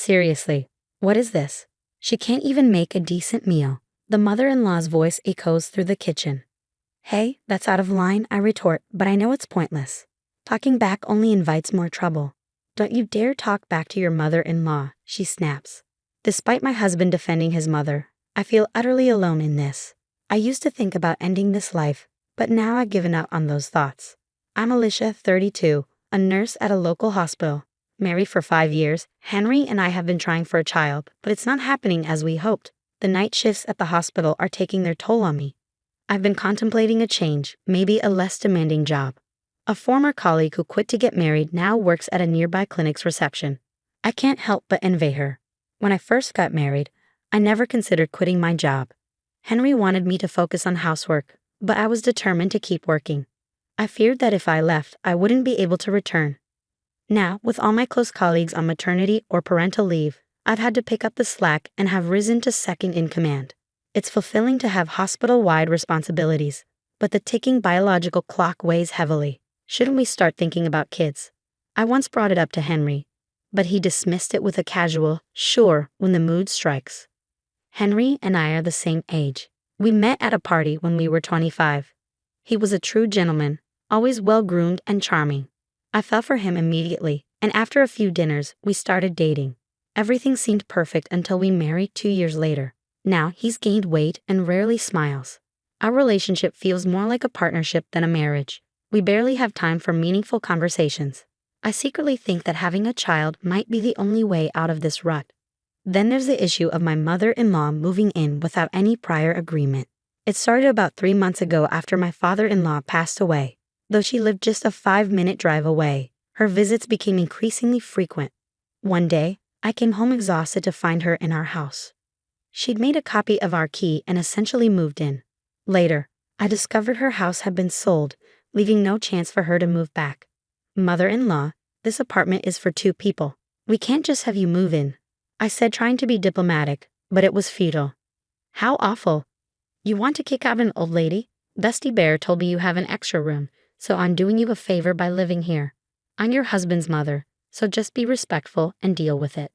Seriously, what is this? She can't even make a decent meal. The mother-in-law's voice echoes through the kitchen. Hey, that's out of line, I retort, but I know it's pointless. Talking back only invites more trouble. Don't you dare talk back to your mother-in-law, she snaps. Despite my husband defending his mother, I feel utterly alone in this. I used to think about ending this life, but now I've given up on those thoughts. I'm Alicia, 32, a nurse at a local hospital. Married for 5 years, Henry and I have been trying for a child, but it's not happening as we hoped. The night shifts at the hospital are taking their toll on me. I've been contemplating a change, maybe a less demanding job. A former colleague who quit to get married now works at a nearby clinic's reception. I can't help but envy her. When I first got married, I never considered quitting my job. Henry wanted me to focus on housework, but I was determined to keep working. I feared that if I left, I wouldn't be able to return. Now, with all my close colleagues on maternity or parental leave, I've had to pick up the slack and have risen to second in command. It's fulfilling to have hospital-wide responsibilities, but the ticking biological clock weighs heavily. Shouldn't we start thinking about kids? I once brought it up to Henry, but he dismissed it with a casual, sure, when the mood strikes. Henry and I are the same age. We met at a party when we were 25. He was a true gentleman, always well-groomed and charming. I fell for him immediately, and after a few dinners, we started dating. Everything seemed perfect until we married 2 years later. Now he's gained weight and rarely smiles. Our relationship feels more like a partnership than a marriage. We barely have time for meaningful conversations. I secretly think that having a child might be the only way out of this rut. Then there's the issue of my mother-in-law moving in without any prior agreement. It started about 3 months ago after my father-in-law passed away. Though she lived just a 5-minute drive away, her visits became increasingly frequent. One day, I came home exhausted to find her in our house. She'd made a copy of our key and essentially moved in. Later, I discovered her house had been sold, leaving no chance for her to move back. Mother-in-law, this apartment is for 2 people. We can't just have you move in, I said, trying to be diplomatic, but it was futile. How awful. You want to kick out an old lady? Dusty Bear told me you have an extra room, so I'm doing you a favor by living here. I'm your husband's mother, so just be respectful and deal with it.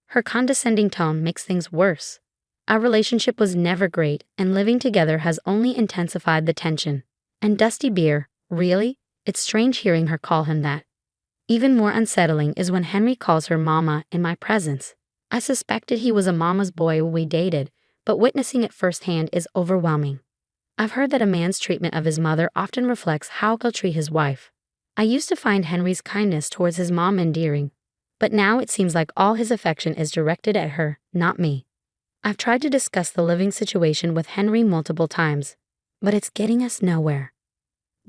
Her condescending tone makes things worse. Our relationship was never great, and living together has only intensified the tension. And Dusty Bear, really? It's strange hearing her call him that. Even more unsettling is when Henry calls her mama in my presence. I suspected he was a mama's boy when we dated, but witnessing it firsthand is overwhelming. I've heard that a man's treatment of his mother often reflects how he'll treat his wife. I used to find Henry's kindness towards his mom endearing, but now it seems like all his affection is directed at her, not me. I've tried to discuss the living situation with Henry multiple times, but it's getting us nowhere.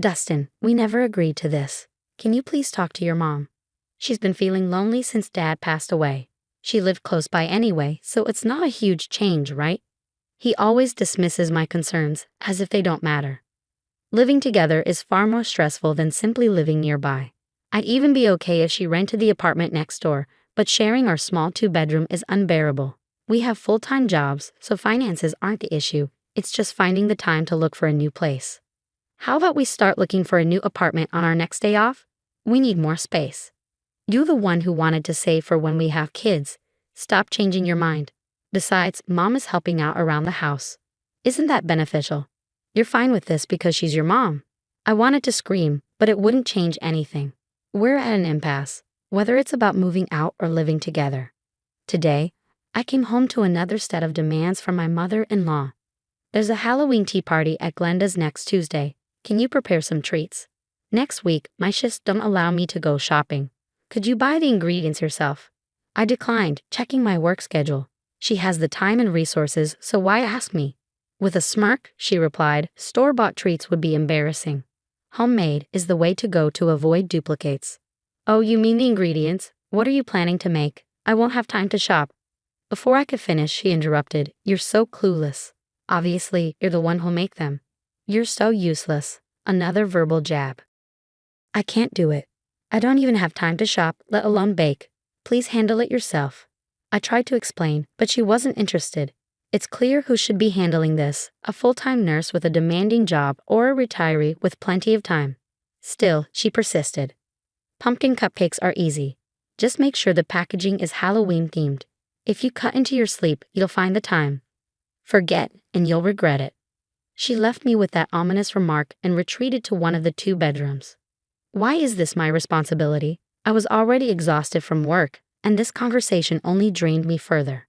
Dustin, we never agreed to this. Can you please talk to your mom? She's been feeling lonely since Dad passed away. She lived close by anyway, so it's not a huge change, right? He always dismisses my concerns, as if they don't matter. Living together is far more stressful than simply living nearby. I'd even be okay if she rented the apartment next door, but sharing our small 2-bedroom is unbearable. We have full-time jobs, so finances aren't the issue. It's just finding the time to look for a new place. How about we start looking for a new apartment on our next day off? We need more space. You're the one who wanted to save for when we have kids. Stop changing your mind. Besides, Mom is helping out around the house. Isn't that beneficial? You're fine with this because she's your mom. I wanted to scream, but it wouldn't change anything. We're at an impasse, whether it's about moving out or living together. Today, I came home to another set of demands from my mother-in-law. There's a Halloween tea party at Glenda's next Tuesday. Can you prepare some treats? Next week, my shifts don't allow me to go shopping. Could you buy the ingredients yourself? I declined, checking my work schedule. She has the time and resources, so why ask me? With a smirk, she replied, store-bought treats would be embarrassing. Homemade is the way to go to avoid duplicates. Oh, you mean the ingredients? What are you planning to make? I won't have time to shop. Before I could finish, she interrupted. You're so clueless. Obviously, you're the one who'll make them. You're so useless. Another verbal jab. I can't do it. I don't even have time to shop, let alone bake. Please handle it yourself. I tried to explain, but she wasn't interested. It's clear who should be handling this, a full-time nurse with a demanding job or a retiree with plenty of time. Still, she persisted. Pumpkin cupcakes are easy. Just make sure the packaging is Halloween themed. If you cut into your sleep, you'll find the time. Forget, and you'll regret it. She left me with that ominous remark and retreated to one of the 2 bedrooms. Why is this my responsibility? I was already exhausted from work, and this conversation only drained me further.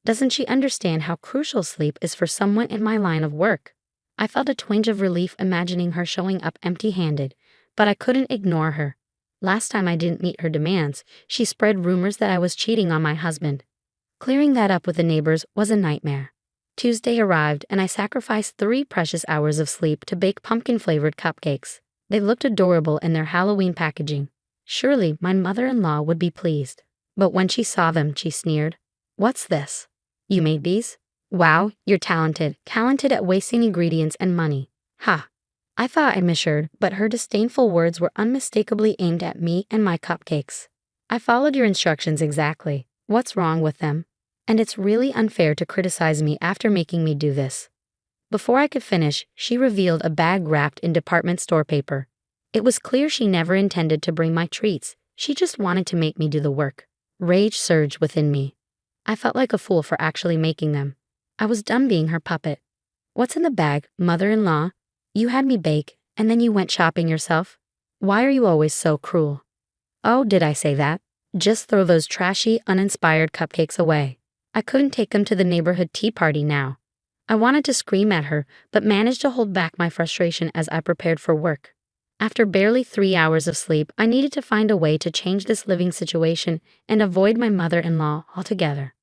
Doesn't she understand how crucial sleep is for someone in my line of work? I felt a twinge of relief imagining her showing up empty-handed, but I couldn't ignore her. Last time I didn't meet her demands, she spread rumors that I was cheating on my husband. Clearing that up with the neighbors was a nightmare. Tuesday arrived and I sacrificed 3 precious hours of sleep to bake pumpkin-flavored cupcakes. They looked adorable in their Halloween packaging. Surely my mother-in-law would be pleased. But when she saw them, she sneered. "What's this? You made these? Wow, you're talented at wasting ingredients and money. Ha." I thought I measured, but her disdainful words were unmistakably aimed at me and my cupcakes. "I followed your instructions exactly. What's wrong with them? And it's really unfair to criticize me after making me do this." Before I could finish, she revealed a bag wrapped in department store paper. It was clear she never intended to bring my treats. She just wanted to make me do the work. Rage surged within me. I felt like a fool for actually making them. I was done being her puppet. "What's in the bag, mother-in-law? You had me bake, and then you went shopping yourself? Why are you always so cruel?" "Oh, did I say that? Just throw those trashy, uninspired cupcakes away. I couldn't take them to the neighborhood tea party now." I wanted to scream at her, but managed to hold back my frustration as I prepared for work. After barely 3 hours of sleep, I needed to find a way to change this living situation and avoid my mother-in-law altogether.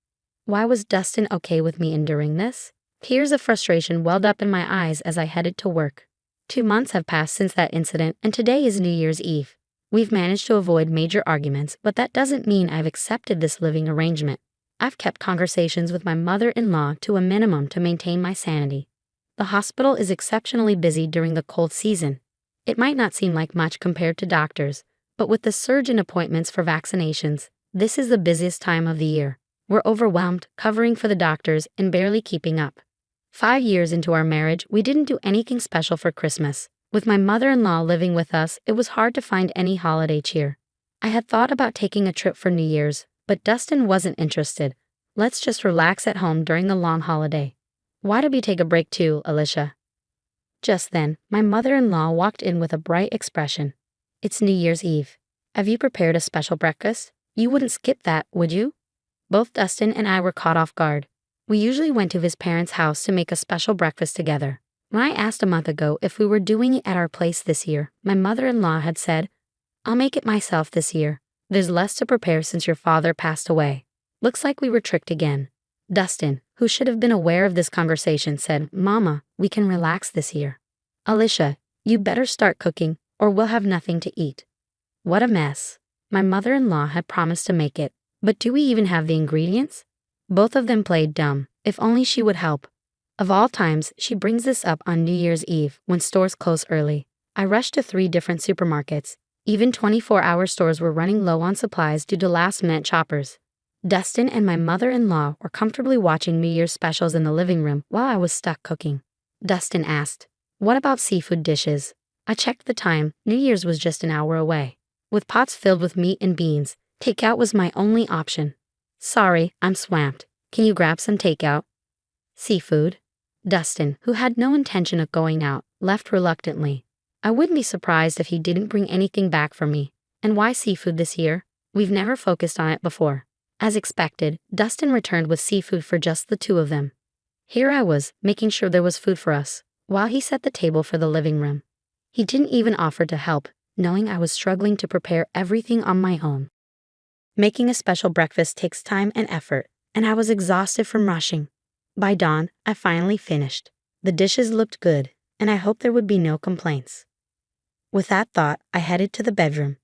Why was Dustin okay with me enduring this? Tears of frustration welled up in my eyes as I headed to work. 2 months have passed since that incident, and today is New Year's Eve. We've managed to avoid major arguments, but that doesn't mean I've accepted this living arrangement. I've kept conversations with my mother-in-law to a minimum to maintain my sanity. The hospital is exceptionally busy during the cold season. It might not seem like much compared to doctors, but with the surge in appointments for vaccinations, this is the busiest time of the year. We're overwhelmed, covering for the doctors, and barely keeping up. 5 years into our marriage, we didn't do anything special for Christmas. With my mother-in-law living with us, it was hard to find any holiday cheer. I had thought about taking a trip for New Year's, but Dustin wasn't interested. "Let's just relax at home during the long holiday." "Why don't we take a break too, Alicia?" Just then, my mother-in-law walked in with a bright expression. "It's New Year's Eve. Have you prepared a special breakfast? You wouldn't skip that, would you?" Both Dustin and I were caught off guard. We usually went to his parents' house to make a special breakfast together. When I asked a month ago if we were doing it at our place this year, my mother-in-law had said, "I'll make it myself this year. There's less to prepare since your father passed away." Looks like we were tricked again. Dustin, who should have been aware of this conversation, said, "Mama, we can relax this year." "Alicia, you better start cooking, or we'll have nothing to eat." What a mess. My mother-in-law had promised to make it, but do we even have the ingredients? Both of them played dumb. If only she would help. Of all times, she brings this up on New Year's Eve, when stores close early. I rushed to 3 different supermarkets. Even 24-hour stores were running low on supplies due to last-minute shoppers. Dustin and my mother-in-law were comfortably watching New Year's specials in the living room while I was stuck cooking. Dustin asked, "What about seafood dishes?" I checked the time. New Year's was just an hour away. With pots filled with meat and beans, takeout was my only option. "Sorry, I'm swamped. Can you grab some takeout?" "Seafood?" Dustin, who had no intention of going out, left reluctantly. I wouldn't be surprised if he didn't bring anything back for me. And why seafood this year? We've never focused on it before. As expected, Dustin returned with seafood for just the 2 of them. Here I was, making sure there was food for us, while he set the table for the living room. He didn't even offer to help, knowing I was struggling to prepare everything on my own. Making a special breakfast takes time and effort, and I was exhausted from rushing. By dawn, I finally finished. The dishes looked good, and I hoped there would be no complaints. With that thought, I headed to the bedroom.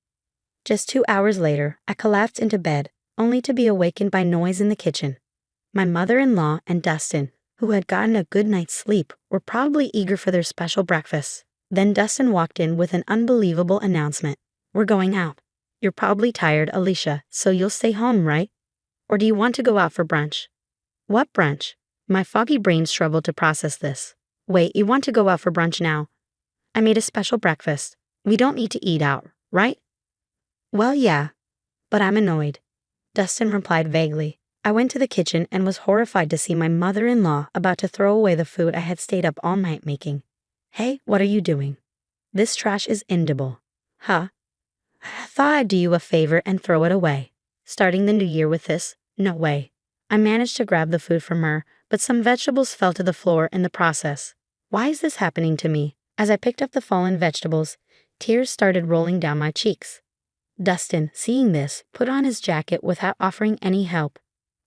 Just 2 hours later, I collapsed into bed, only to be awakened by noise in the kitchen. My mother-in-law and Dustin, who had gotten a good night's sleep, were probably eager for their special breakfast. Then Dustin walked in with an unbelievable announcement. "We're going out. You're probably tired, Alicia, so you'll stay home, right? Or do you want to go out for brunch?" "What brunch?" My foggy brain struggled to process this. "Wait, you want to go out for brunch now? I made a special breakfast. We don't need to eat out, right?" "Well, yeah. But I'm annoyed. Dustin replied vaguely. I went to the kitchen and was horrified to see my mother-in-law about to throw away the food I had stayed up all night making. Hey, what are you doing? This trash is indible. Huh? I thought I'd do you a favor and throw it away. Starting the new year with this? No way. I managed to grab the food from her, but some vegetables fell to the floor in the process. Why is this happening to me? As I picked up the fallen vegetables, tears started rolling down my cheeks. Dustin, seeing this, put on his jacket without offering any help.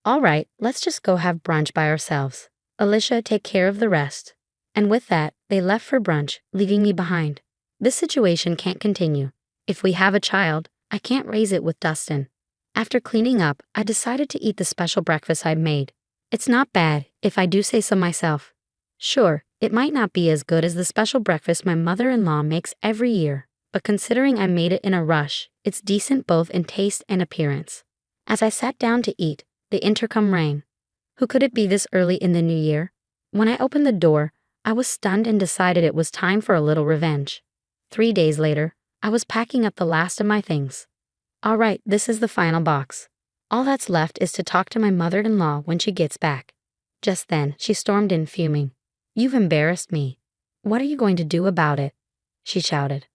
All right, let's just go have brunch by ourselves. Alicia, take care of the rest. And with that, they left for brunch, leaving me behind. This situation can't continue. If we have a child, I can't raise it with Dustin. After cleaning up, I decided to eat the special breakfast I'd made. It's not bad, if I do say so myself. Sure, it might not be as good as the special breakfast my mother-in-law makes every year, but considering I made it in a rush, it's decent both in taste and appearance. As I sat down to eat, the intercom rang. Who could it be this early in the new year? When I opened the door, I was stunned and decided it was time for a little revenge. 3 days later, I was packing up the last of my things. All right, this is the final box. All that's left is to talk to my mother-in-law when she gets back. Just then, she stormed in fuming. You've embarrassed me. What are you going to do about it? She shouted.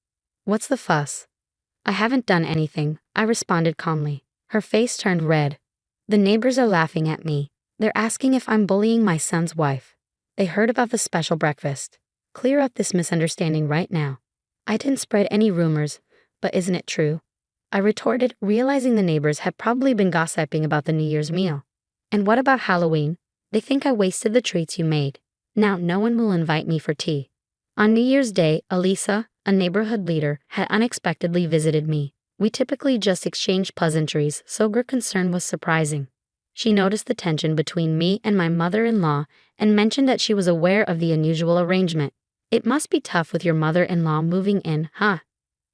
What's the fuss? I haven't done anything, I responded calmly. Her face turned red. The neighbors are laughing at me. They're asking if I'm bullying my son's wife. They heard about the special breakfast. Clear up this misunderstanding right now. I didn't spread any rumors, but isn't it true? I retorted, realizing the neighbors had probably been gossiping about the New Year's meal. And what about Halloween? They think I wasted the treats you made. Now no one will invite me for tea. On New Year's Day, Elisa, a neighborhood leader, had unexpectedly visited me. We typically just exchanged pleasantries, so her concern was surprising. She noticed the tension between me and my mother-in-law and mentioned that she was aware of the unusual arrangement. It must be tough with your mother-in-law moving in, huh?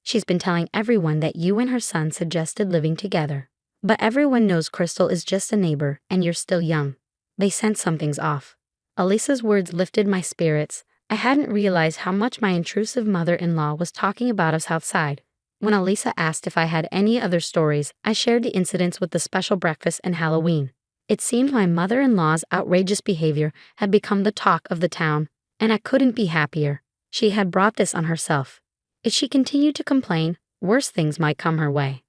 She's been telling everyone that you and her son suggested living together. But everyone knows Crystal is just a neighbor and you're still young. They sense something's off. Elisa's words lifted my spirits. I hadn't realized how much my intrusive mother-in-law was talking about us outside. When Elisa asked if I had any other stories, I shared the incidents with the special breakfast and Halloween. It seemed my mother-in-law's outrageous behavior had become the talk of the town, and I couldn't be happier. She had brought this on herself. If she continued to complain, worse things might come her way.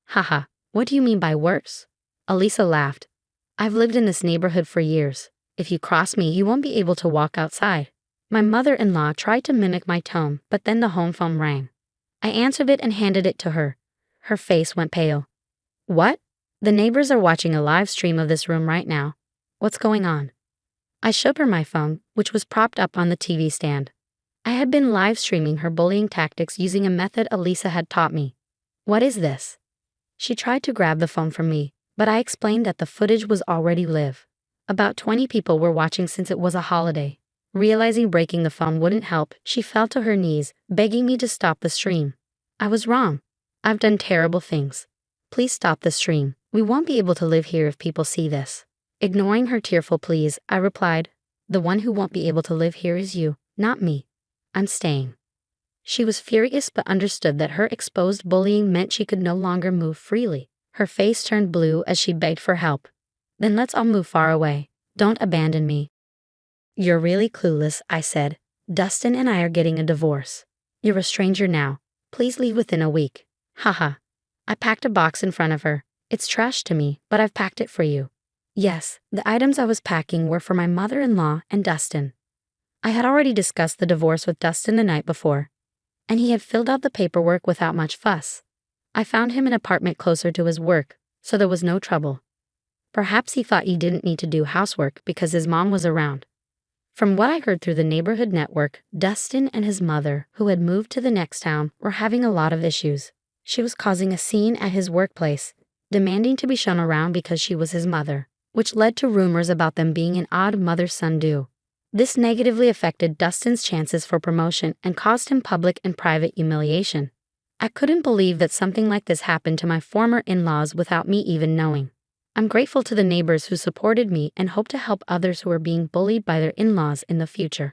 Haha, what do you mean by worse? Elisa laughed. I've lived in this neighborhood for years. If you cross me, you won't be able to walk outside. My mother-in-law tried to mimic my tone, but then the home phone rang. I answered it and handed it to her. Her face went pale. What? The neighbors are watching a live stream of this room right now. What's going on? I showed her my phone, which was propped up on the TV stand. I had been live streaming her bullying tactics using a method Elisa had taught me. What is this? She tried to grab the phone from me, but I explained that the footage was already live. About 20 people were watching since it was a holiday. Realizing breaking the phone wouldn't help, she fell to her knees, begging me to stop the stream. I was wrong. I've done terrible things. Please stop the stream. We won't be able to live here if people see this. Ignoring her tearful pleas, I replied, the one who won't be able to live here is you, not me. I'm staying. She was furious but understood that her exposed bullying meant she could no longer move freely. Her face turned blue as she begged for help. Then let's all move far away. Don't abandon me. You're really clueless, I said. Dustin and I are getting a divorce. You're a stranger now. Please leave within a week. Haha. I packed a box in front of her. It's trash to me, but I've packed it for you. Yes, the items I was packing were for my mother-in-law and Dustin. I had already discussed the divorce with Dustin the night before, and he had filled out the paperwork without much fuss. I found him an apartment closer to his work, so there was no trouble. Perhaps he thought he didn't need to do housework because his mom was around. From what I heard through the neighborhood network, Dustin and his mother, who had moved to the next town, were having a lot of issues. She was causing a scene at his workplace, demanding to be shown around because she was his mother, which led to rumors about them being an odd mother-son duo. This negatively affected Dustin's chances for promotion and caused him public and private humiliation. I couldn't believe that something like this happened to my former in-laws without me even knowing. I'm grateful to the neighbors who supported me and hope to help others who are being bullied by their in-laws in the future.